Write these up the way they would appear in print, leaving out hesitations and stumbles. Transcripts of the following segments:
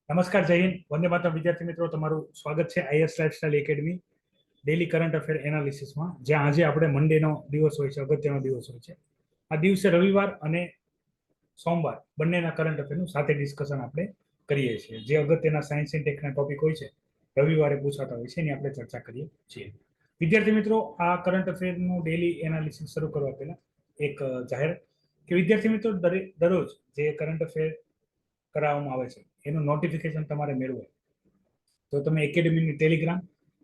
નમસ્કાર, જય હિન્દ, વંદે માતરમ. વિદ્યાર્થી મિત્રો, તમારું સ્વાગત છે IS lifestyle academy daily current affair એનાલિસિસમાં, જ્યાં આજે આપણે મંડેનો દિવસ હોય છે, અગત્યનો દિવસ હોય છે. આ દિવસે રવિવાર અને સોમવાર બંનેના કરંટ અફેરનું સાથે ડિસ્કશન આપણે કરીએ છીએ. જે અગત્યના સાયન્સ એન્ડ ટેકના ટોપિક હોય છે, રવિવારે પૂછાતા હોય છે, એની આપણે ચર્ચા કરીએ છીએ. વિદ્યાર્થી મિત્રો, આ કરંટ અફેરનું ડેલી એનાલિસિસ શરૂ કરવા પહેલા એક જાહેર કે વિદ્યાર્થી મિત્રો, દરરોજ જે કરંટ અફેર કરાવવામાં આવે છે એનું નોટિફિકેશન તમારે મેળવવું તો તમે એકેડમીની ટેલિગ્રામ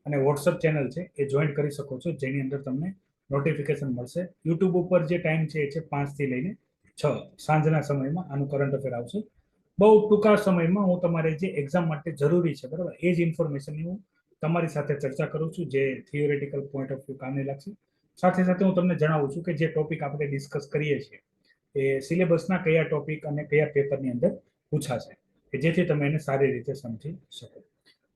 અને વોટ્સઅપ ચેનલ છે એ જોઈન કરી શકો છો, જેની અંદર તમને નોટિફિકેશન મળશે. યુટ્યુબ ઉપર જે ટાઈમ છે એ છે 5 થી લઈને 6 સાંજના સમયમાં આનું કરંટ અફેર આવશે. બહુ ટૂંકા સમયમાં હું તમારે જે એક્ઝામ માટે જરૂરી છે, બરાબર, એ જ ઇન્ફોર્મેશનની હું તમારી સાથે ચર્ચા કરું છું, જે થિયોરેટિકલ પોઈન્ટ ઓફ વ્યૂ કામને લાગશે. સાથે સાથે હું તમને જણાવું છું કે જે ટોપિક આપણે ડિસ્કસ કરીએ છીએ એ સિલેબસના કયા ટોપિક અને કયા પેપરની અંદર પૂછાશે, કે જેથી તમે એને સારી રીતે સમજી શકો.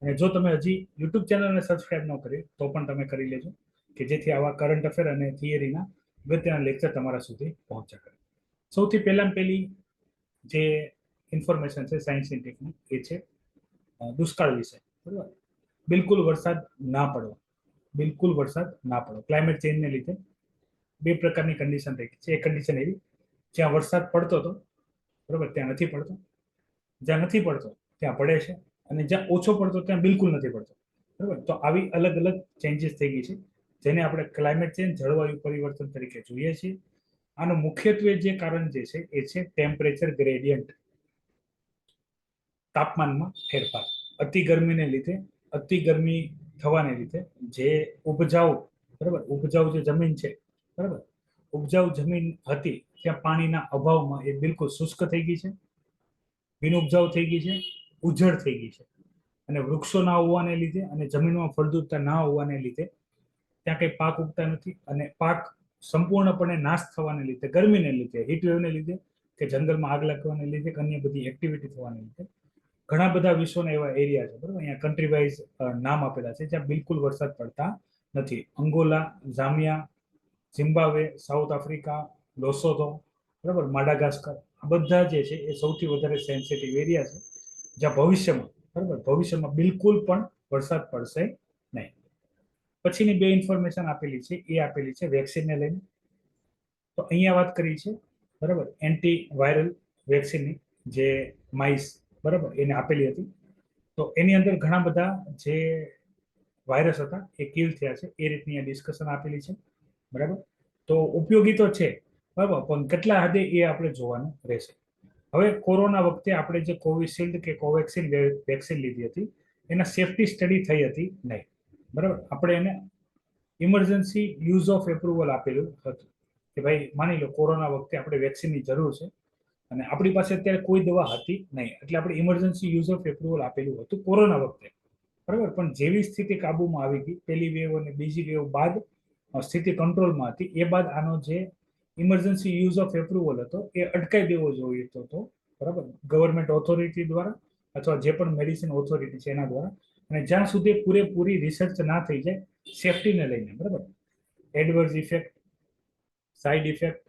અને જો તમે હજી યુટ્યુબ ચેનલને સબસ્ક્રાઇબ ન કરી તો પણ તમે કરી લેજો, કે જેથી આવા કરંટ અફેર અને થિયરીના અગત્યના લેક્ચર તમારા સુધી પહોંચ્યા કરે. સૌથી પહેલી જે ઇન્ફોર્મેશન છે સાયન્સ એન્ડ ટેકની, એ છે દુષ્કાળ વિશે. બરાબર, બિલકુલ વરસાદ ના પડવો, બિલકુલ વરસાદ ના પડવો. ક્લાઇમેટ ચેન્જને લીધે બે પ્રકારની કન્ડિશન થઈ ગઈ છે. એક કન્ડિશન એવી જ્યાં વરસાદ પડતો હતો, બરાબર, ત્યાં નથી પડતો. જ્યાં નથી પડતો ત્યાં પડે છે, અને જ્યાં ઓછો પડતો ત્યાં બિલકુલ નથી પડતો. બરાબર, તો આવી અલગ અલગ ચેન્જીસ થઈ ગઈ છે, જેને આપણે ક્લાઇમેટ ચેન્જ, જળવાયુ પરિવર્તન તરીકે જોઈએ છીએ. આનું મુખ્યત્વે જે કારણ જે છે એ છે ટેમ્પરેચર ગ્રેડિયન્ટ, તાપમાનમાં ફેરફાર. અતિ ગરમીને લીધે, અતિ ગરમી થવાને લીધે જે ઉપજાઉ, બરાબર, ઉપજાઉ જે જમીન છે, બરાબર, ઉપજાઉ જમીન હતી ત્યાં પાણીના અભાવમાં એ બિલકુલ શુષ્ક થઈ ગઈ છે, બિનઉપજાઉ થઈ ગઈ છે, ઉજ્જડ થઈ ગઈ છે. અને વૃક્ષો ના હોવાને લીધે અને જમીનમાં ફળદ્રુપતા ના હોવાને લીધે ત્યાં કંઈ પાક ઉગતા નથી, અને પાક સંપૂર્ણપણે નાશ થવાને લીધે, ગરમીને લીધે, હીટવેવને લીધે, કે જંગલમાં આગ લાગવાને લીધે, કે અન્ય બધી એક્ટિવિટી થવાને લીધે ઘણા બધા વિશ્વના એવા એરિયા છે, બરાબર, અહીંયા કન્ટ્રી વાઇઝ નામ આપેલા છે, જ્યાં બિલકુલ વરસાદ પડતા નથી. અંગોલા, ઝામિયા, ઝિમ્બાબ્વે, સાઉથ આફ્રિકા, લોસોથો, બરાબર, માડાગાસ્કર, આ બધા જે છે એ સૌથી વધારે સેન્સિટિવ એરિયા છે, જ્યાં ભવિષ્યમાં, બરાબર, ભવિષ્યમાં બિલકુલ પણ વરસાદ પડશે નહીં. પછીની બે ઇન્ફોર્મેશન આપેલી છે એ આપેલી છે વેક્સિનને લઈને. તો અહીંયા વાત કરી છે, બરાબર, એન્ટી વાયરલ વેક્સિનની, જે માઇસ, બરાબર, એને આપેલી હતી. તો એની અંદર ઘણા બધા જે વાયરસ હતા એ કિલ થયા છે, એ રીતની ડિસ્કશન આપેલી છે. બરાબર, તો ઉપયોગી તો છે, બરાબર, પણ કેટલા હદે એ આપણે જોવાનું રહેશે. હવે કોરોના વખતે આપણે જે કોવિશિલ્ડ કે કોવેક્સિન વેક્સિન લીધી હતી એના સેફટી સ્ટડી થઈ હતી નહીં, બરાબર. આપણે એને ઇમરજન્સી યુઝ ઓફ એપ્રુવલ આપેલું હતું, કે ભાઈ માની લો કોરોના વખતે આપણે વેક્સિનની જરૂર છે અને આપણી પાસે અત્યારે કોઈ દવા હતી નહીં, એટલે આપણે ઇમરજન્સી યુઝ ઓફ એપ્રુવલ આપેલું હતું કોરોના વખતે, બરાબર. પણ જેવી સ્થિતિ કાબુમાં આવી ગઈ, પહેલી વેવ અને બીજી વેવ બાદ સ્થિતિ કંટ્રોલમાં હતી, એ બાદ આનો જે ઇમરજન્સી યુઝ ઓફ એપ્રુવલ હતો એ અટકાઈ દેવો જોઈતો હતો, બરાબર, ગવર્મેન્ટ ઓથોરિટી દ્વારા અથવા જે પણ મેડિસિન ઓથોરિટી છે એના દ્વારા. અને જ્યાં સુધી પૂરેપૂરી રિસર્ચ ના થઈ જાય સેફટીને લઈને, બરાબર, adverse effect, side effect,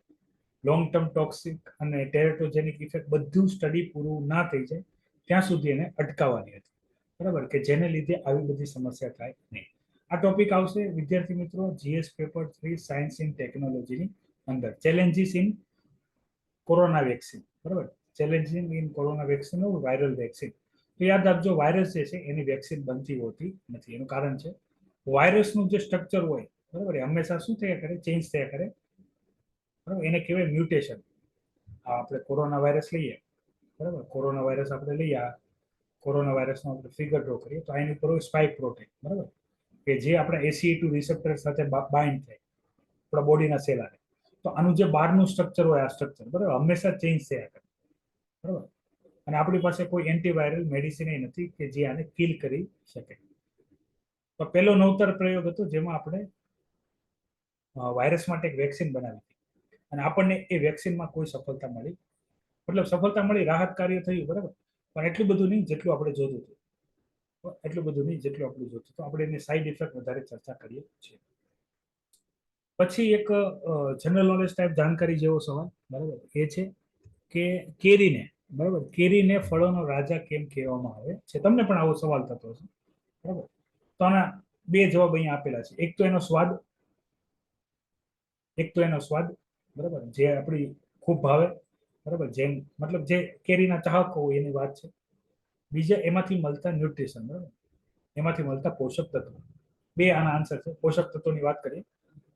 long term toxic અને ટેરેટોજેનિક ઇફેક્ટ, બધું સ્ટડી પૂરું ના થઈ જાય ત્યાં સુધી એને અટકાવવાની હતી, બરાબર, કે જેને લીધે આવી બધી સમસ્યા થાય નહીં. આ ટોપિક આવશે વિદ્યાર્થી મિત્રો જીએસ પેપર 3 સાયન્સ ઇન ટેકનોલોજીની અંદર, ચેલેન્જીસ ઇન કોરોના વેક્સિન, બરાબર, challenging in corona vaccine or viral vaccine. તો યાદ રાખજો, વાયરસ જે છે એની વેક્સિન બનતી હોતી નથી. એનું કારણ છે વાયરસનું જે સ્ટ્રક્ચર હોય, બરાબર, એ હંમેશા શું થયા કરે, ચેન્જ થયા કરે, બરાબર. એને કહેવાય મ્યુટેશન. આપણે કોરોના વાયરસ લઈએ, બરાબર, કોરોના વાયરસ આપણે લઈએ, કોરોના વાયરસનો આપણે ફિગર ડ્રો કરીએ તો આની ઉપર સ્પાઇક પ્રોટીન, બરાબર, કે જે આપણા ACE2 રિસેપ્ટર સાથે બાઇન્ડ થાય આપણા બોડીના સેલ આવે. તો આનું જે બહારનું સ્ટ્રક્ચર હોય, આ સ્ટ્રક્ચર, બરાબર, હંમેશા ચેન્જ થયા કરે, બરાબર. અને આપણી પાસે કોઈ એન્ટીવાયરલ મેડિસિન નથી કે જે આને કિલ કરી શકે. તો પહેલો નવતર પ્રયોગ હતો જેમાં આપણે વાયરસ માટે એક વેક્સિન બનાવી હતી, અને આપણને એ વેક્સિનમાં કોઈ સફળતા મળી, મતલબ સફળતા મળી, રાહત કાર્ય થયું, બરાબર, પણ એટલું બધું નહીં જેટલું આપણે જોતું હતું, એટલું બધું નહીં જેટલું આપણે જોતું. તો આપણે એની સાઈડ ઇફેક્ટ વધારે ચર્ચા કરીએ છીએ. પછી એક જનરલ નોલેજ ટાઈપ જાણકારી જેવો સવાલ, બરાબર, એ છે કે કેરીને, બરાબર, કેરીને ફળોનો રાજા કેમ કહેવામાં આવે છે? તમને પણ આવો સવાલ થતો હશે, બરાબર. તો આના બે જવાબ અહીંયા આપેલા છે. એક તો એનો સ્વાદ, એક તો એનો સ્વાદ, બરાબર, જે આપણી ખૂબ ભાવે, બરાબર, જેમ મતલબ જે કેરીના ચાહકો હોય એની વાત છે. બીજા એમાંથી મળતા ન્યુટ્રિશન, બરાબર, એમાંથી મળતા પોષક તત્વો. બે આના આન્સર છે. પોષક તત્વોની વાત કરીએ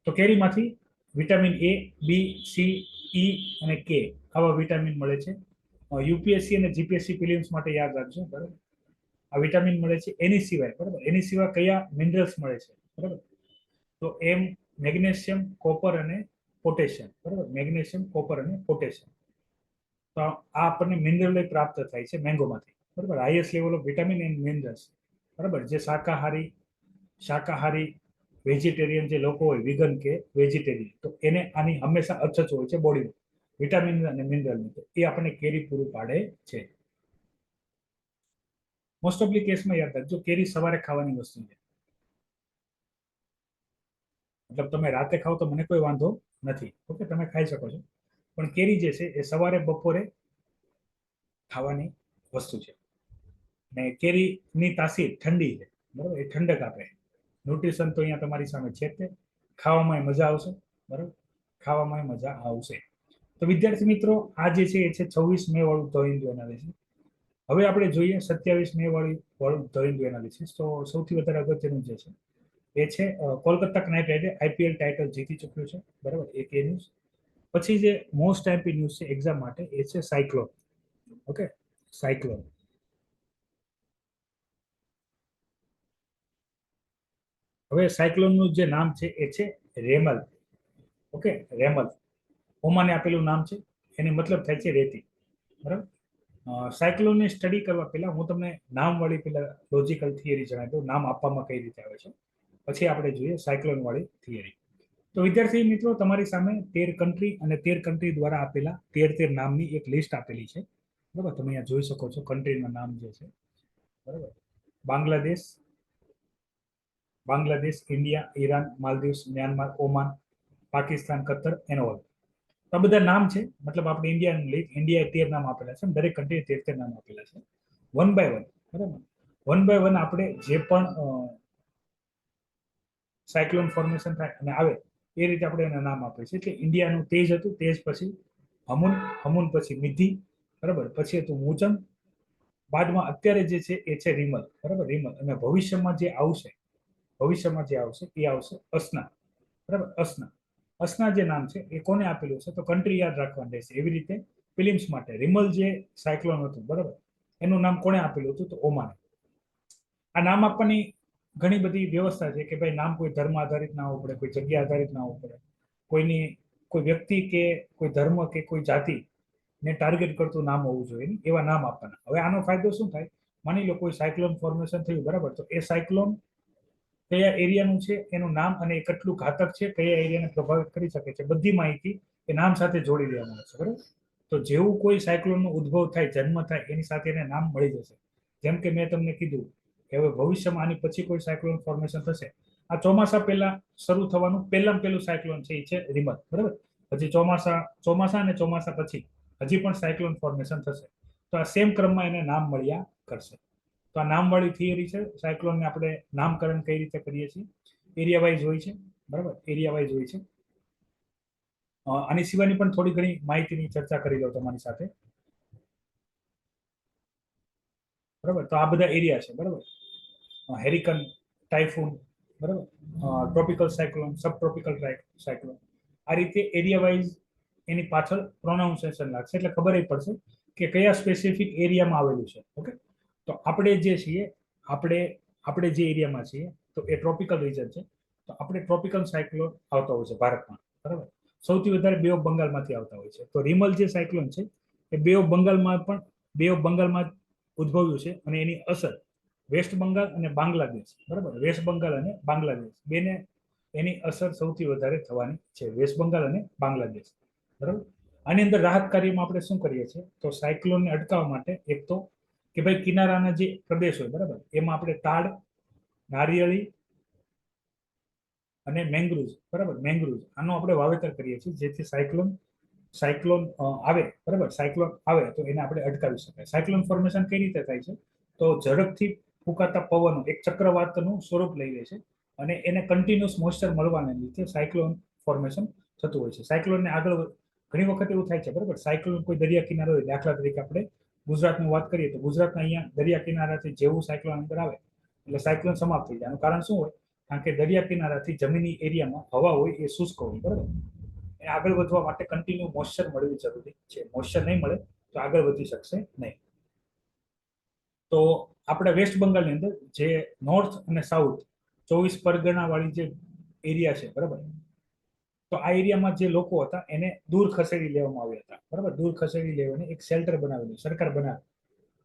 તો કેરીમાંથી વિટામિન એ, બી, સી, ઈ અને કે આવા વિટામિન મળે છે. યુપીએસસી અને જીપીએસસી પ્રિલિમ્સ માટે યાદ રાખજો, બરાબર. આ વિટામિન મળે છે. એની સિવાય, બરાબર, એની સિવાય કયા મિનરલ્સ મળે છે, બરાબર? તો એમ મેગ્નેશિયમ, કોપર અને પોટેશિયમ, બરાબર, મેગ્નેશિયમ, કોપર અને પોટેશિયમ. તો આ આપણને મિનરલ પ્રાપ્ત થાય છે મેંગોમાંથી, બરાબર. Highest level of vitamin and minerals, બરાબર. જે શાકાહારી વેજીટેરિયન જે લોકો હોય, વિગન કે વેજીટેરિયન, તો એને આની હંમેશા અછત હોય છે બોડીમાં, વિટામિન અને મિનરલની. તો એ આપણને કેરી પૂરું પાડે છે. મોસ્ટ ઓફલી કેસમાં યાદ રાખજો, કેરી સવારે ખાવાની વસ્તુ છે. મતલબ તમે રાતે ખાઓ તો મને કોઈ વાંધો નથી, ઓકે, તમે ખાઈ શકો છો. પણ કેરી જે છે એ સવારે બપોરે ખાવાની વસ્તુ છે. ને કેરીની તાસીર ઠંડી છે, બરાબર, એ ઠંડક આપે. ન્યુટ્રિશન તો અહીંયા તમારી સામે છે જ તે. ખાવામાં મજા આવશે, બરાબર, ખાવામાં મજા આવશે. તો વિદ્યાર્થી મિત્રો, આ જે છે એ છે 26 મે વાળું ધ હિન્દુ એનાલિસિસ. હવે આપણે જોઈએ 27 મે વાળું ધ હિન્દુ એનાલિસિસ. તો સૌથી વધારે અગત્યનું જે છે એ છે Kolkata night rider IPL title જીતી ચુક્યું છે, બરાબર, એક એ ન્યૂઝ. પછી જે મોસ્ટ આઈપી ન્યૂઝ છે એક્ઝામ માટે, એ છે સાયક્લોન. Okay, cyclone. હવે સાયક્લોનનું જે નામ છે એ છે રેમલ. ઓકે, રેમલ ઓમાને આપેલું નામ છે. એની મતલબ થાય છે રેતી, બરાબર. સાયક્લોનની સ્ટડી કરવા પહેલા હું તમને નામવાળી પેલા લોજિકલ થિયરી જણાવી દઉં, નામ આપવામાં કઈ રીતે આવે છે. પછી આપણે જોઈએ સાયક્લોન વાળી થિયરી. તો વિદ્યાર્થી મિત્રો, તમારી સામે 13 કન્ટ્રી અને 13 કન્ટ્રી દ્વારા આપેલા 13 નામની એક લિસ્ટ આપેલી છે, બરાબર. તમે અહીંયા જોઈ શકો છો કન્ટ્રીના નામ જે છે, બરાબર. Bangladesh, India, Iran, Maldives, Myanmar, Oman, Pakistan, Qatar, એનો આ બધા નામ છે. મતલબ આપણે ઇન્ડિયાએ 13 નામ આપેલા છે, દરેક કન્ટ્રીએ 13 નામ આપેલા છે. વન બાય વન, બરાબર, વન બાય વન આપણે જે પણ સાયક્લોન ફોર્મેશન થાય અને આવે એ રીતે આપણે એના નામ આપીએ છીએ. એટલે ઇન્ડિયાનું તેજ હતું, તેજ પછી હમુન, હમુન પછી મિધિ, બરાબર, પછી હતું મુચન, બાદમાં અત્યારે જે છે એ છે રીમલ, બરાબર, રીમલ. અને ભવિષ્યમાં જે આવશે, એ આવશે અસના, બરાબર, અસના. અસના જે નામ છે એ કોને આપેલું છે? તો કન્ટ્રી યાદ રાખવાની રહેશે. એવી રીતે ફિલિમ્સ માટે રિમલ જે સાયક્લોન હતું, બરાબર, એનું નામ કોને આપેલું હતું? તો ઓમાને. આ નામ આપવાની ઘણી બધી વ્યવસ્થા છે કે ભાઈ નામ કોઈ ધર્મ આધારિત ના હોવું પડે, કોઈ જગ્યા આધારિત ના હોવું પડે, કોઈની કોઈ વ્યક્તિ કે કોઈ ધર્મ કે કોઈ જાતિ ને ટાર્ગેટ કરતું નામ હોવું જોઈએ, એવા નામ આપવાના. હવે આનો ફાયદો શું થાય? માની લો કોઈ સાયક્લોન ફોર્મેશન થયું, બરાબર, તો એ સાયક્લોન કયા એરિયાનું છે, એનું નામ, અને એ કેટલું ઘાતક છે, કયા એરિયાને પ્રભાવિત કરી શકે છે, બધી માહિતી એ નામ સાથે જોડી દેવામાં આવશે, બરાબર. તો જેવું કોઈ સાયક્લોનનો ઉદ્ભવ થાય, જન્મ થાય, એની સાથે એને નામ મળી જશે. જેમ કે મેં તમને કીધું કે હવે ભવિષ્યમાં આની પછી કોઈ સાયક્લોન ફોર્મેશન થશે. આ ચોમાસા પહેલા શરૂ થવાનું પહેલું સાયક્લોન છે એ છે રીમલ, બરાબર. પછી ચોમાસા અને ચોમાસા પછી હજી પણ સાયક્લોન ફોર્મેશન થશે. તો આ સેમ ક્રમમાં એને નામ મળ્યા કરશે. તો આ નામવાળી થિયરી છે. સાયક્લોનને આપણે નામકરણ કઈ રીતે કરીએ છીએ? એરિયા વાઇઝ હોય છે, બરાબર, એરિયા વાઇઝ હોય છે. આની સિવાયની પણ થોડી ઘણી માહિતીની ચર્ચા કરી લો તમારી સાથે, બરાબર. તો આ બધા એરિયા છે, બરાબર. હેરિકન, ટાઇફૂન, બરાબર, ટ્રોપિકલ સાયક્લોન, સબ ટ્રોપિકલ સાયક્લોન. આ રીતે એરિયા વાઇઝ એની પાછળ પ્રોનાઉન્સિએશન લાગશે, એટલે ખબર પડશે કે કયા સ્પેસિફિક એરિયામાં આવેલું છે. ઓકે, તો આપણે જે છીએ, આપણે જે એરિયામાં છીએ, તો એ ટ્રોપિકલ રીજન છે. તો આપણે ટ્રોપિકલ સાયક્લોન આવતા હોય છે ભારતમાં, બરાબર. સૌથી વધારે બે ઓફ બંગાળમાંથી આવતા હોય છે. તો રિમલ જે સાયક્લોન છે એ બે ઓફ બંગાળમાં ઉદ્ભવ્યું છે, અને એની અસર વેસ્ટ બંગાળ અને બાંગ્લાદેશ, બરાબર, વેસ્ટ બંગાળ અને બાંગ્લાદેશ બેને એની અસર સૌથી વધારે થવાની છે, વેસ્ટ બંગાળ અને બાંગ્લાદેશ, બરાબર. આની અંદર રાહત કાર્યમાં આપણે શું કરીએ છીએ? તો સાયક્લોનને અટકાવવા માટે એક તો કે ભાઈ કિનારાના જે પ્રદેશ હોય, બરાબર, એમાં આપણે તાડ, નારિયેળી અને મેંગ્રુઝ, બરાબર, મેંગ્રુઝ, આનું આપણે વાવેતર કરીએ છીએ, જેથી સાયક્લોન સાયક્લોન આવે, બરાબર, સાયક્લોન આવે તો એને આપણે અટકાવી શકાય. સાયક્લોન ફોર્મેશન કઈ રીતે થાય છે? તો ઝડપથી ફૂંકાતા પવનો એક ચક્રવાતનું સ્વરૂપ લઈ લે છે અને એને કન્ટિન્યુઅસ મોઇસ્ચર મળવાને લીધે સાયક્લોન ફોર્મેશન થતું હોય છે. સાયક્લોનને આગળ ઘણી વખત એવું થાય છે, બરાબર, સાયક્લોન કોઈ દરિયા કિનારો હોય, દાખલા તરીકે આપણે ગુજરાતની વાત કરીએ તો ગુજરાતના અહીંયા દરિયા કિનારાથી જેવું સાયક્લોન અંદર આવે એટલે સાયક્લોન સમાપ્ત થઈ જાય. આનું કારણ શું હોય? કારણ કે દરિયા કિનારાથી જમીની એરિયામાં હવા હોય એ શુષ્ક હોય, બરાબર. એને આગળ વધવા માટે કન્ટિન્યુ મોઇસ્ચર મળવી જરૂરી છે. મોઇસ્ચર નહીં મળે તો આગળ વધી શકશે નહીં. તો આપણે વેસ્ટ બંગાળની અંદર જે નોર્થ અને સાઉથ 24 પરગણા વાળી જે એરિયા છે, બરાબર, તો આ એરિયામાં જે લોકો હતા એને દૂર ખસેડી લેવામાં આવ્યા હતા, બરાબર. દૂર ખસેડી લેવાની એક શેલ્ટર બનાવેલું સરકાર બનાવે,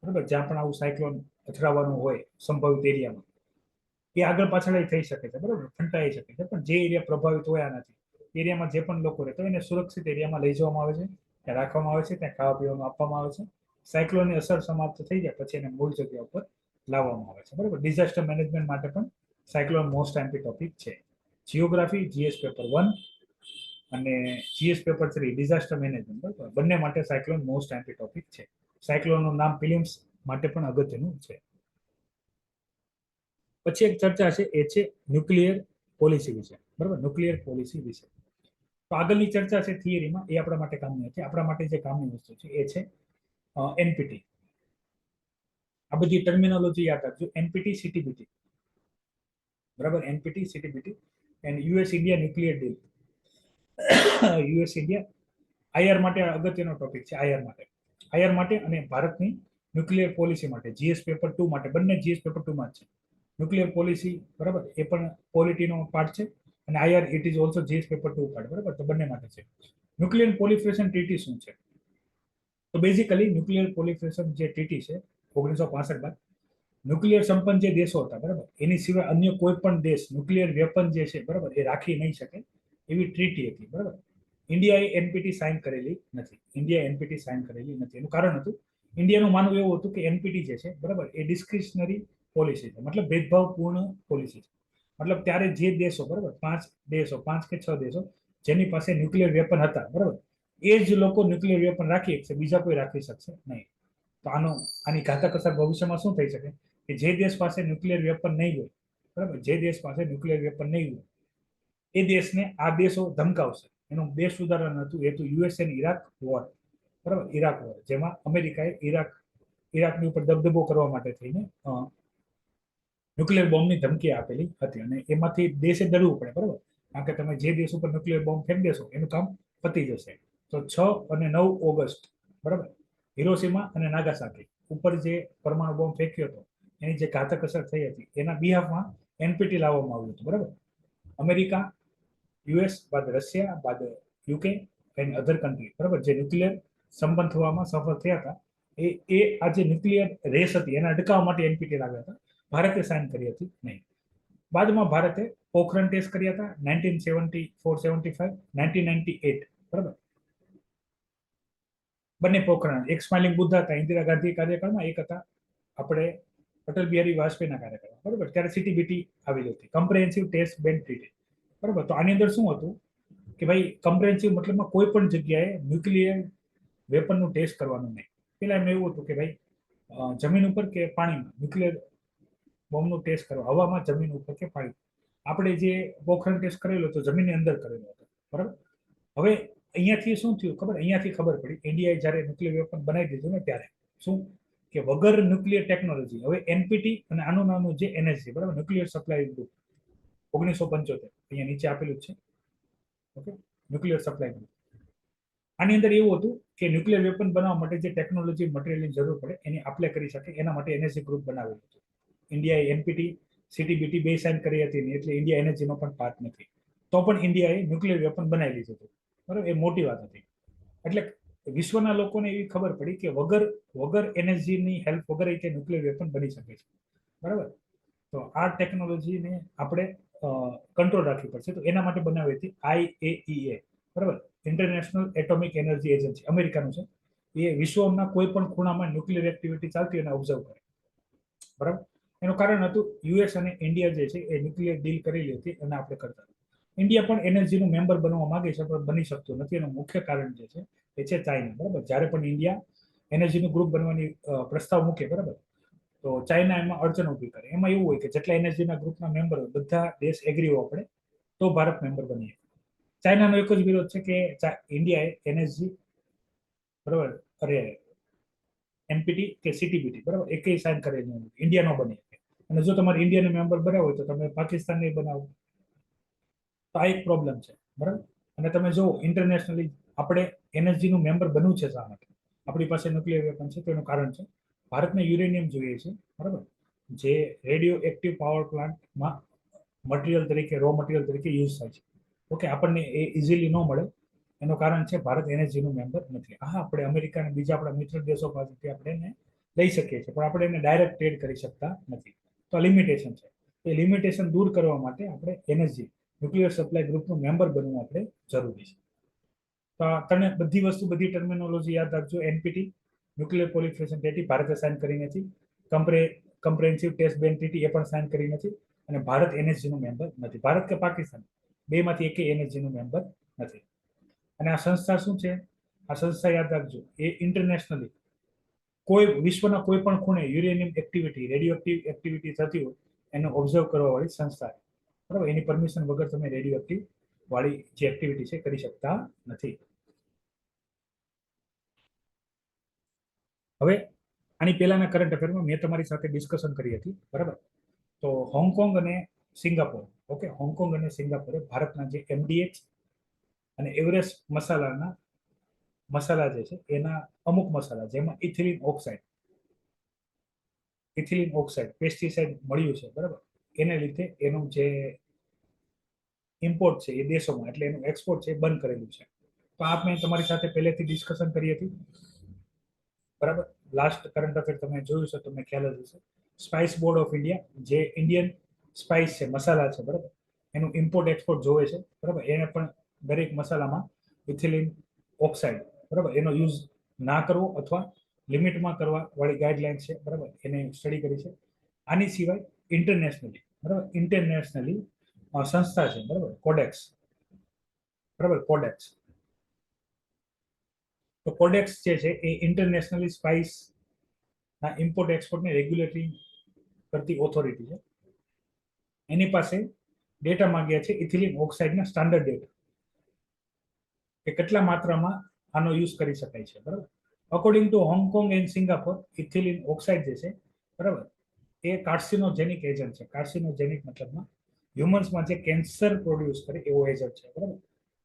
બરાબર, જ્યાં પણ આવું સાયક્લોન અથડાવાનું હોય સંભવિત એરિયામાં. એ આગળ પાછળ થઈ શકે છે, બરાબર, ફંટાઈ શકે છે, પણ જે એરિયા પ્રભાવિત હોય આનાથી એરિયામાં જે પણ લોકો રહેતા હોય એને સુરક્ષિત એરિયામાં લઈ જવામાં આવે છે, ત્યાં રાખવામાં આવે છે, ત્યાં ખાવા પીવાનું આપવામાં આવે છે. સાયક્લોનની અસર સમાપ્ત થઈ જાય પછી એને મૂળ જગ્યા ઉપર લાવવામાં આવે છે, બરાબર. ડિઝાસ્ટર મેનેજમેન્ટ માટે પણ સાયક્લોન મોસ્ટ ટાઈમથી ટોપિક છે. જીઓગ્રાફી જીએસ પેપર 1 અને જીએસ પેપર 3 ડિઝાસ્ટર મેનેજમેન્ટ, બરાબર, બંને માટે સાયક્લોન મોસ્ટ ટાઈમથી ટોપિક છે. સાયક્લોનનું નામ ફિલિમ્સ માટે પણ અગત્યનું છે. પછી એક ચર્ચા છે એ છે ન્યુક્લિયર પોલિસી વિશે, બરાબર, ન્યુક્લિયર પોલિસી વિશે. તો આગળની ચર્ચા છે થિયરીમાં એ આપણા માટે કામની હતી. આપણા માટે જે કામની વસ્તુ છે એ છે એનપીટી. આ બધી ટર્મિનોલોજી યાદ રાખજો. એનપીટી સીટીબીટી, બરાબર, NPT CTBT and US India nuclear deal. US India IR માટે અગત્યનો ટોપિક છે. આઈઆર માટે અને ભારતની ન્યુક્લિયર પોલિસી માટે જીએસ પેપર 2 માટે, બંને જીએસ પેપર 2 માં છે. ન્યુક્લિયર પોલિસી, બરાબર, એ પણ પોલિટીનો પાર્ટ છે અને IR it is also GS paper 2 part, બરાબર. તો બંને માટે છે. ન્યુક્લિયર પોલિફરેશન ટ્રીટી શું છે? તો બેઝિકલી ન્યુક્લિયર પોલિફરેશન જે ટ્રીટી છે 1965 બાદ ન્યુક્લિયર સંપન્ન જે દેશો હતા, બરાબર, એની સિવાય અન્ય કોઈ પણ દેશ ન્યુક્લિયર વેપન જે છે, બરાબર, એ રાખી નહીં શકે એવી ટ્રીટી હતી, બરાબર. ઇન્ડિયાએ એનપીટી સાઇન કરેલી નથી. એનું કારણ હતું ઇન્ડિયાનું માનવું એવું હતું કે એનપીટી જે છે, બરાબર, એ ડિસ્ક્રિશનરી પોલિસી છે, મતલબ ભેદભાવપૂર્ણ પોલિસી છે. મતલબ ત્યારે જે દેશો, બરાબર, 5 કે 6 દેશો જેની પાસે ન્યુક્લિયર વેપન હતા, બરાબર, એ જ લોકો ન્યુક્લિયર વેપન રાખી શકશે, બીજા કોઈ રાખી શકશે નહીં. તો આની ઘાતક અસર ભવિષ્યમાં શું થઈ શકે કે જે દેશ પાસે ન્યુક્લિયર વેપન નહીં હોય, બરાબર, જે દેશ પાસે ન્યુક્લિયર વેપન નહીં હોય એ દેશને આ દેશો ધમકાવશે. એનું બેસ્ટ ઉદાહરણ હતું એ તો યુએસ એન્ડ ઇરાક વોર, બરાબર, ઇરાક વોર, જેમાં અમેરિકાએ ઇરાકની ઉપર દબદબો કરવા માટે થઈને ન્યુક્લિયર બોમ્બની ધમકી આપેલી હતી અને એમાંથી દેશે ડરવું પડે, બરાબર, કારણ કે તમે જે દેશ ઉપર ન્યુક્લિયર બોમ્બ ફેંક દેશો એનું કામ પતી જશે. તો 6 અને 9 ઓગસ્ટ, બરાબર, હિરોશીમા અને નાગાસાકી ઉપર જે પરમાણુ બોમ્બ ફેંક્યો હતો એની જે ઘાતક અસર થઈ હતી એના બિહાફમાં એનપીટી લાવવામાં આવ્યું હતું, બરાબર. અમેરિકા, યુએસ બાદ રશિયા બાદ યુકે એન્ડ અધર કન્ટ્રી, બરાબર, જે ન્યુક્લિયર સંબંધ થવામાં સફળ થયા હતા એ આ જે ન્યુક્લિયર રેસ હતી એના અટકાવવા માટે એનપીટી લાવ્યા હતા. ભારતે સાઇન કરી હતી નહીં. બાદમાં ભારતે પોખરણ ટેસ્ટ કર્યા હતા 1974-75, 1998, બરાબર. બંને પોખરણ, એક સ્માઇલિંગ બુદ્ધ હતા ઇન્દિરા ગાંધી કાર્યકાળમાં, એક હતા આપણે અટલ બિહારી વાજપેયીના કાર્યકાળમાં, બરાબર. ત્યારે સીટીબીટી આવેલી હતી, કમ્પ્રેહેન્સિવ ટેસ્ટ બેન ટ્રીટી, બરાબર. તો આની અંદર શું હતું કે ભાઈ કમ્પ્રેહેન્સિવ મતલબમાં કોઈ પણ જગ્યાએ ન્યુક્લિયર વેપનનું ટેસ્ટ કરવાનું નહીં. પેલા એમ એવું હતું કે ભાઈ જમીન ઉપર કે પાણીમાં ન્યુક્લિયર બોમ્બનું ટેસ્ટ કરવા, હવામાં, જમીન ઉપર કે પાણી. આપણે જે પોખરણ ટેસ્ટ કરેલો તો જમીનની અંદર કરેલો હતો, બરાબર. હવે અહીંયાથી શું થયું ખબર? અહીંયાથી ખબર પડી ઇન્ડિયાએ જ્યારે ન્યુક્લિયર વેપન બનાવી દીધું ને ત્યારે શું કે વગર ન્યુક્લિયર ટેકનોલોજી, હવે એનપીટી અને આનું નામનું જે એનએસજી, બરાબર, ન્યુક્લિયર સપ્લાય ગ્રુપ 1975 અહીંયા નીચે આપેલું છે, ઓકે, ન્યુક્લિયર સપ્લાય ગ્રુપ. આની અંદર એવું હતું કે ન્યુક્લિયર વેપન બનાવવા માટે જે ટેકનોલોજી મટીરિયલની જરૂર પડે એની આપણે કરી શકે એના માટે એનએસજી ગ્રુપ બનાવેલું હતું. ઇન્ડિયાએ એનપીટી સીટીબીટી બે સાઇન કરી હતી એટલે ઇન્ડિયા એનર્જીનો પણ પાર્ટ નથી. તો પણ ઇન્ડિયાએ ન્યુક્લિયર વેપન બનાવી લીધું હતું, બરાબર. એ મોટી વાત હતી. એટલે વિશ્વના લોકોને એવી ખબર પડી કે વગર એનર્જીની હેલ્પ વગર કે ન્યુક્લિયર વેપન બની શકે છે, બરાબર. તો આ ટેકનોલોજીને આપણે કંટ્રોલ રાખવી પડશે. તો એના માટે બનાવી હતી આઈએઈએ, બરાબર, ઇન્ટરનેશનલ એટોમિક એનર્જી એજન્સી, અમેરિકાનું છે. એ વિશ્વના કોઈ પણ ખૂણામાં ન્યુક્લિયર એક્ટિવિટી ચાલતી એને ઓબ્ઝર્વ કરે, બરાબર. એનું કારણ હતું યુએસ અને ઇન્ડિયા જે છે એ ન્યુક્લિયર ડીલ કરેલી હતી અને આપણે કરતા. ઇન્ડિયા પણ એનર્જીનું મેમ્બર બનવા માંગે છે પણ બની શકતું નથી. એનું મુખ્ય કારણ જે છે એ છે ચાઇના. બરાબર, જ્યારે પણ ઇન્ડિયા એનર્જીનું ગ્રુપ બનવાની પ્રસ્તાવ મૂકે, બરાબર, તો ચાઇના એમાં અડચણ ઊભી કરે. એમાં એવું હોય કે જેટલા એનર્જીના ગ્રુપના મેમ્બર હોય બધા દેશ એગ્રી હોવા પડે તો ભારત મેમ્બર બની શકે. ચાઇનાનો એક જ વિરોધ છે કે ઇન્ડિયાએ એનર્જી, બરાબર, અરે એનપીટી કે સીટીબીટી, બરાબર, એકેય સાઇન કરેલી નથી, ઇન્ડિયા નો બની શકે. અને જો તમારે ઇન્ડિયાને મેમ્બર બનાવવો હોય તો તમે પાકિસ્તાન નહીં બનાવો. તો આ એક પ્રોબ્લેમ છે, બરાબર. અને તમે જો ઇન્ટરનેશનલી આપણે એનર્જીનું મેમ્બર બનવું છે શા માટે? આપણી પાસે ન્યુક્લિયર વેપન છે, તો એનું કારણ છે ભારતને યુરેનિયમ જોઈએ છે, બરાબર, જે રેડિયો એક્ટિવ પાવર પ્લાન્ટમાં મટીરિયલ તરીકે, રો મટીરિયલ તરીકે યુઝ થાય છે. ઓકે, આપણને એ ઇઝીલી ન મળે. એનું કારણ છે ભારત એનર્જીનું મેમ્બર નથી. હા, આપણે અમેરિકા અને બીજા આપણા મિત્ર દેશો પાસેથી આપણે એને લઈ શકીએ છીએ, પણ આપણે એને ડાયરેક્ટ ટ્રેડ કરી શકતા નથી. તો લિમિટેશન છે. એ લિમિટેશન દૂર કરવા માટે આપણે એનર્જી ન્યુક્લિયર સપ્લાય ગ્રુપનું મેમ્બર બનવું આપણે જરૂરી છે. તો તને બધી વસ્તુ, બધી ટર્મિનોલોજી યાદ રાખજો. એનપીટી, ન્યુક્લિયર પ્રોલિફરેશન ટ્રીટી, ભારતે સાઇન કરી નથી. કમ્પ્રેહેન્સિવ ટેસ્ટ બેન ટ્રીટી એ પણ સાઇન કરી નથી. અને ભારત એનર્જીનું મેમ્બર નથી. ભારત કે પાકિસ્તાન બેમાંથી એકે એનર્જીનું મેમ્બર નથી. અને આ સંસ્થા શું છે? આ સંસ્થા યાદ રાખજો, એ ઇન્ટરનેશનલી કોઈ વિશ્વના કોઈ પણ ખૂણે યુરેનિયમ એક્ટિવિટી, રેડિયો એક્ટિવિટી થતી હોય એને ઓબ્ઝર્વ કરવા વાળી સંસ્થા છે, બરાબર. એની પરમિશન વગર તમે રેડિયો એક્ટિવ વાળી જે એક્ટિવિટી છે કરી શકતા નથી. હવે આની પહેલાના કરંટ અફેરમાં મેં તમારી સાથે ડિસ્કશન કરી હતી, બરાબર. તો હોંગકોંગ અને સિંગાપોર, ઓકે, હોંગકોંગ અને સિંગાપોરે ભારતના જે એમડીએચ અને એવરેસ્ટ મસાલા જે છે એના અમુક મસાલા, જેમાં ઇથિલિન ઓક્સાઇડ પેસ્ટિસાઇડ મળ્યું છે, બરાબર, એને લીધે એનું જે ઇમ્પોર્ટ છે એ દેશોમાં, એટલે એનું એક્સપોર્ટ છે એ બંધ કરેલું છે. તો આ મેં તમારી સાથે પહેલેથી ડિસ્કશન કરી હતી, બરાબર. લાસ્ટ કરંટ અફેર તમે જોયું છે, તમને ખ્યાલ જ હશે. સ્પાઇસ બોર્ડ ઓફ ઇન્ડિયા, જે ઇન્ડિયન સ્પાઇસ છે, મસાલા છે, બરાબર, એનું ઇમ્પોર્ટ એક્સપોર્ટ જોવે છે, બરાબર. એને પણ દરેક મસાલામાં ઇથિલિન ઓક્સાઇડ, બરાબર, એનો યુઝ ના કરવો અથવા લિમિટમાં કરવા વાળી ગાઈડલાઇન છે, બરાબર, એને સ્ટડી કરી છે. આની સિવાય ઇન્ટરનેશનલી સંસ્થા છે, બરાબર, કોડેક્સ, બરાબર, કોડેક્સ. તો કોડેક્સ જે છે એ ઇન્ટરનેશનલી સ્પાઇસ ના ઇમ્પોર્ટ એક્સપોર્ટને રેગ્યુલેટરી કરતી ઓથોરિટી છે. એની પાસે ડેટા માંગ્યા છે ઇથિલિન ઓક્સાઇડના સ્ટાન્ડર્ડ ડેટા, કે કેટલા માત્રામાં આનો યુઝ કરી શકાય છે, બરાબર. According to Hong Kong and Singapore, ethylene oxide જે છે, બરાબર, એ કાર્સિનોજેનિક એજન્ટ છે. કાર્સિનોજેનિક મતલબમાં હ્યુમન્સમાં જે કેન્સર પ્રોડ્યુસ કરે એવો એજન્ટ છે, બરાબર.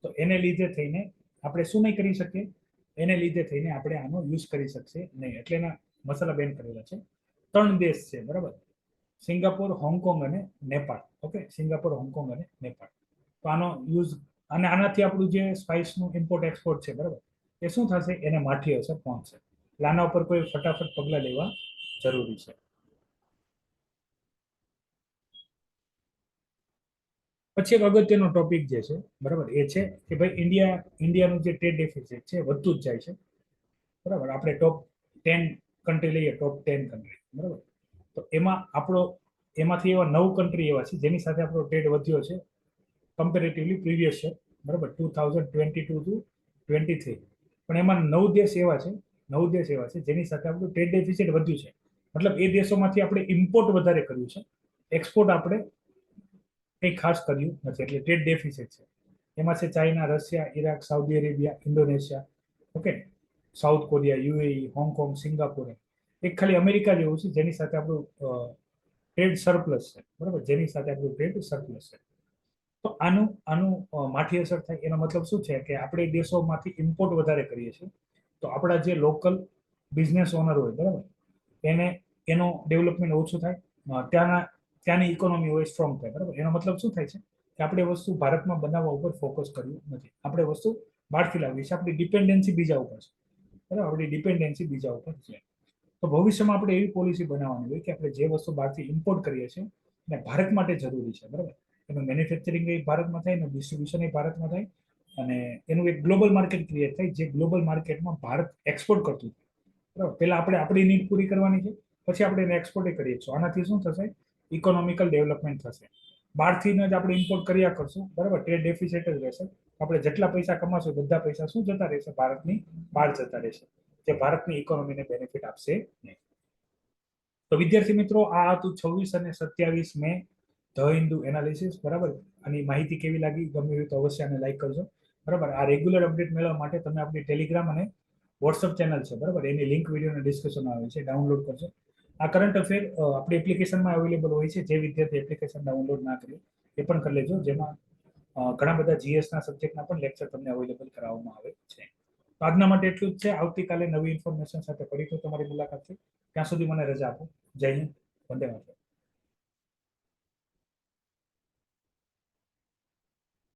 તો એને લીધે થઈને આપણે શું નહીં કરી શકીએ? એને લીધે થઈને આપણે આનો યુઝ કરી શકશે નહીં, એટલે એના મસાલા બેન કરેલા છે. 3 દેશ છે, બરાબર, સિંગાપોર, હોંગકોંગ અને નેપાળ. ઓકે, સિંગાપોર, હોંગકોંગ અને નેપાળ. તો આનો યુઝ, અને આનાથી આપણું જે સ્પાઇસનું ઇમ્પોર્ટ એક્સપોર્ટ છે, બરાબર, એ શું થશે? એને માઠી અસર પહોંચશે. એટલે આના ઉપર કોઈ ફટાફટ પગલા લેવા જરૂરી છે. પછી એક અગત્યનો ટોપિક જે છે, બરાબર, એ છે કે ભાઈ ઇન્ડિયાનું જે ટ્રેડ ડેફિસિટ છે વધતું જ જાય છે, બરાબર. આપણે ટોપ 10 કન્ટ્રી લઈએ, ટોપ 10 કન્ટ્રી, બરાબર, તો એમાંથી એવા 9 કન્ટ્રી એવા છે જેની સાથે આપણો ટ્રેડ વધ્યો છે કમ્પેરેટિવલી પ્રીવિયસ યર, બરાબર, 2022 ટુ 23. પણ એમાં 9 દેશ એવા છે, 9 દેશ એવા છે જેની સાથે આપણું ટ્રેડ ડેફિસિટ વધ્યું છે. મતલબ એ દેશોમાંથી આપણે ઇમ્પોર્ટ વધારે કર્યું છે, એક્સપોર્ટ આપણે કંઈ ખાસ કર્યું નથી, એટલે ટ્રેડ ડેફિસિટ છે. એમાં છે China, Russia, Iraq, Saudi Arabia, Indonesia, okay, south Korea, UAE, Hong Kong, Singapore. એક ખાલી અમેરિકા જેવું છે જેની સાથે આપણું ટ્રેડ સરપ્લસ છે, બરાબર, જેની સાથે આપણું ટ્રેડ સરપ્લસ છે. તો આનું આનું માઠી અસર થાય એનો મતલબ શું છે કે આપણે દેશોમાંથી ઇમ્પોર્ટ વધારે કરીએ છીએ, તો આપણા જે લોકલ બિઝનેસ ઓનર હોય, બરાબર, એને એનો ડેવલપમેન્ટ ઓછું થાય, ત્યાંની ઇકોનોમી હોય સ્ટ્રોંગ થાય, બરાબર. એનો મતલબ શું થાય છે કે આપણે વસ્તુ ભારતમાં બનાવવા ઉપર ફોકસ કર્યું નથી, આપણે વસ્તુ બહારથી લાવીએ છીએ, આપણી ડિપેન્ડન્સી બીજા ઉપર છે, બરાબર, આપણી ડિપેન્ડન્સી બીજા ઉપર છે. તો ભવિષ્યમાં આપણે એવી પોલિસી બનાવવાની હોય કે આપણે જે વસ્તુ બહારથી ઇમ્પોર્ટ કરીએ છીએ અને ભારત માટે જરૂરી છે, બરાબર, એનું મેન્યુફેક્ચરિંગ એ ભારતમાં થાય, એનું ડિસ્ટ્રીબ્યુશન એ ભારતમાં થાય, અને એનું એક ગ્લોબલ માર્કેટ ક્રિએટ થાય, જે ગ્લોબલ માર્કેટમાં ભારત એક્સપોર્ટ કરતું, બરાબર. પહેલા આપણે આપણી નીડ પૂરી કરવાની છે, પછી આપણે એને એક્સપોર્ટ કરીએ છીએ. આનાથી શું થશે? ઇકોનોમિકલ ડેવલપમેન્ટ થશે. બહારથી જ આપણે ઇમ્પોર્ટ કર્યા કરશું, બરાબર, ટ્રેડ ડેફિસિટ જ રહેશે. આપણે જેટલા પૈસા કમાશું બધા પૈસા શું જતા રહેશે, ભારતની બહાર જતા રહેશે, જે ભારતની ઇકોનોમીને બેનિફિટ આપશે નહીં. તો વિદ્યાર્થી મિત્રો, આ હતું 26 અને 27 મે ધ હિન્દુ એનાલિસિસ, બરાબર. આની માહિતી કેવી લાગી, ગમી હોય તો અવશ્ય આને લાઈક કરજો, બરાબર. આ રેગ્યુલર અપડેટ મેળવવા માટે તમે આપણી ટેલિગ્રામ અને વોટ્સઅપ ચેનલ છે, બરાબર, એની લિંક વિડીયોના ડિસ્ક્રિપ્શનમાં આવે છે, ડાઉનલોડ કરજો. આ કરંટ અફેર આપણી એપ્લિકેશનમાં અવેલેબલ હોય છે. જે વિદ્યાર્થી એપ્લિકેશન ડાઉનલોડ ના કરી એ પણ કરી લેજો, જેમાં ઘણા બધા જીએસના સબ્જેક્ટના પણ લેક્ચર તમને અવેલેબલ કરાવવામાં આવે છે. તો આજના માટે એટલું જ છે. આવતીકાલે નવી ઇન્ફોર્મેશન સાથે ફરીથી તમારી મુલાકાત છે. ત્યાં સુધી મને રજા આપો. જય હિન્દ, વંદે માતરમ.